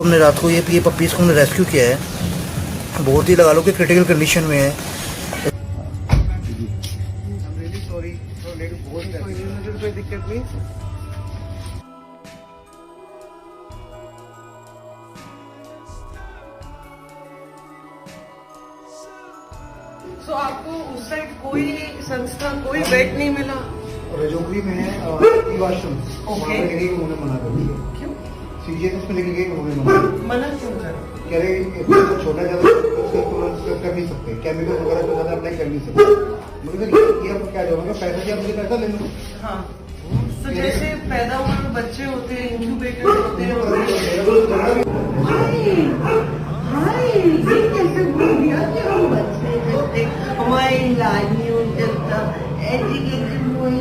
हमने रात को ये पपीज को हमने रेस्क्यू किया है, बहुत ही लगा लो कि क्रिटिकल कंडीशन में है। कोई दिक्कत नहीं। तो आपको उस साइड कोई संस्था कोई बेड नहीं मिला? रजौरी में है वॉशरूम, ओके, उन्होंने मना कर दिया। क्यों सीजीएचएस में लेके गए, उन्होंने मना क्यों कर? कह रहे छोटा ज्यादा कर नहीं सकते, केमिकल वगैरह को ज्यादा अप्लाई कर नहीं सकते। मुझे ये अब क्या होगा, पैसा दिया, मुझे पैसा ले लो। हाँ, तो जैसे पैदा हुए बच्चे होते हैं, इंक्यूबेटर होते हैं। हाय, ये कैसे बोल दिया कि हम बच्चे होते, हमारी लाइफ में एजुकेशन हुई